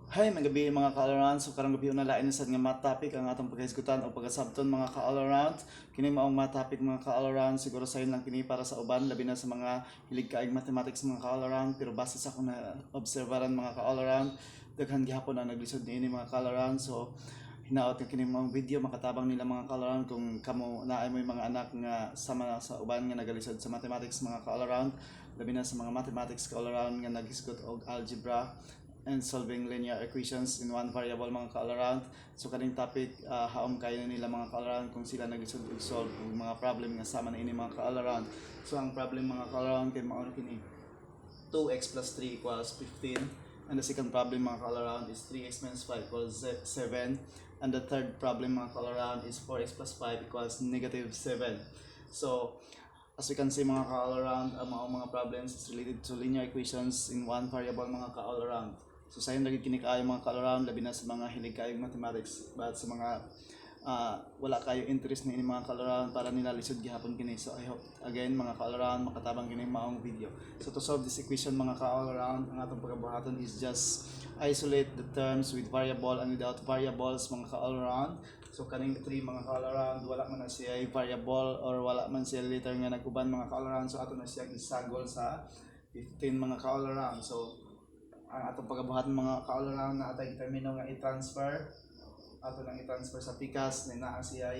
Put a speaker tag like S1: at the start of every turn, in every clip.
S1: Hi, magabi mga ka-all-around. So karong gabi na lain sa nga math topic ang atong paghisgutan o pagkasabton mga ka-all-around. Kini maong math topic mga ka-all-around, siguro sayon lang kini para sa uban labi na sa mga hilig kaayong mathematics mga ka-all-around, pero base sa akong na obserbaran mga ka-all-around, daghan gihapon ang naglisod niini mga ka-all-around. So hinaot nga kini maong video makatabang nila mga ka-all-around kung kamo naay mo mga anak nga sama sa uban nga nagalisod sa mathematics mga ka-all-around, labi na sa mga mathematics ka-all-around nga naghisgot og algebra and solving linear equations in one variable mga ka-all-around. So kaning topic haom kayo nila mga ka-all-around kung sila nagisod og solve og mga problem nga sama na ini mga ka-all-around. So ang problem mga ka-all-around kay mao kini 2x plus 3 equals 15, and the second problem mga ka-all-around is 3x minus 5 equals 7, and the third problem mga ka-all-around is 4x plus 5 equals negative 7. So as we can see mga ka-all-around, ang mga problems is related to linear equations in one variable mga ka-all-around. So sayon lagi kini kaayo mga ka-all-around, labi na sa mga hilig kaayong mathematics, but sa mga wala kayo interest na ini mga ka-all-around para nila lisod gihapon kini. So I hope again mga ka-all-around makatabang kini maong video. So to solve this equation mga ka-all-around, ang atong pagkabuhaton is just isolate the terms with variable and without variables mga ka-all-around. So kaning 3 mga ka-all-around, wala man na siya variable or wala man siya liter nga nag-uban mga ka-all-around. So ato na siya isagol sa 15 mga ka-all-around. So ang atong pagabuhat mga ka-all-around na atay termino nga i-transfer, ato nang i-transfer sa pikas na naa siya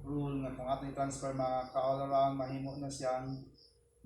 S1: rule nga kung ato i-transfer mga ka-all-around, mahimo na siyang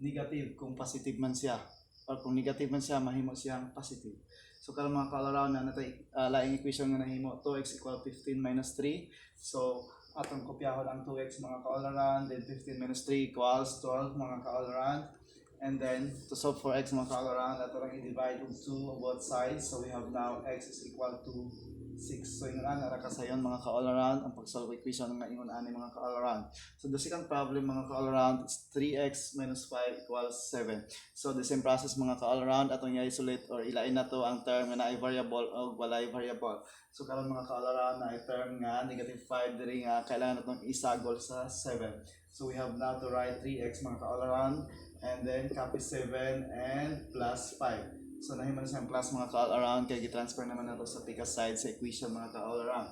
S1: negative kung positive man siya, or kung negative man siya mahimo siyang positive. So karon mga ka-all-around na natay laing equation nga nahimo 2x equal 15 minus 3. So atong kopyahon ang 2x mga ka-all-around, then 15 minus 3 equals 12 mga ka-all-around. And then, to solve for x mga ka-all-around, ito lang i-divide with 2 on both sides. So we have now x is equal to 6. So ingon ana ra kasayon mga ka-all-around ang pag-solve equation nga ingon ani mga ka-all-around. So the second problem mga ka-all-around is 3x minus 5 equals 7. So the same process mga ka-all-around, atong i-isolate or ilain na to ang term nga naay variable o walay variable. So karon mga ka-all-around na term nga negative 5 diri nga kailangan natong isagol sa 7. So we have now to write 3x mga ka-all-around, and then copy 7 and plus 5. So nahiman siyang plus mga ka-all-around kaya gi-transfer naman nato sa pikas side sa equation mga ka-all-around.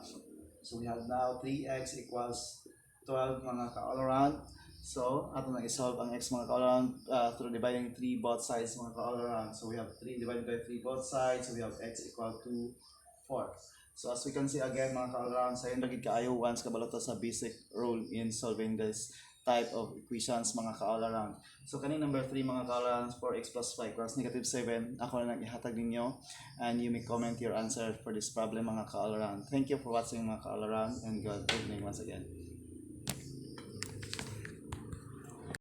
S1: So we have now 3x equals 12 mga ka-all-around. So ato na i-solve ang x mga ka-all-around through dividing 3 both sides mga ka-all-around. So we have 3 divided by 3 both sides, so we have x equal to 4. So as we can see again mga ka-all-around, sayon lagi kaayo once kabalo sa basic rule in solving this type of equations mga ka-all-around. So kaning number 3 mga ka-all-around, 4x plus 5 equals negative 7. Ako na nang ihatag ninyo, and you may comment your answer for this problem mga ka-all-around. Thank you for watching mga ka-all-around, and good evening once again.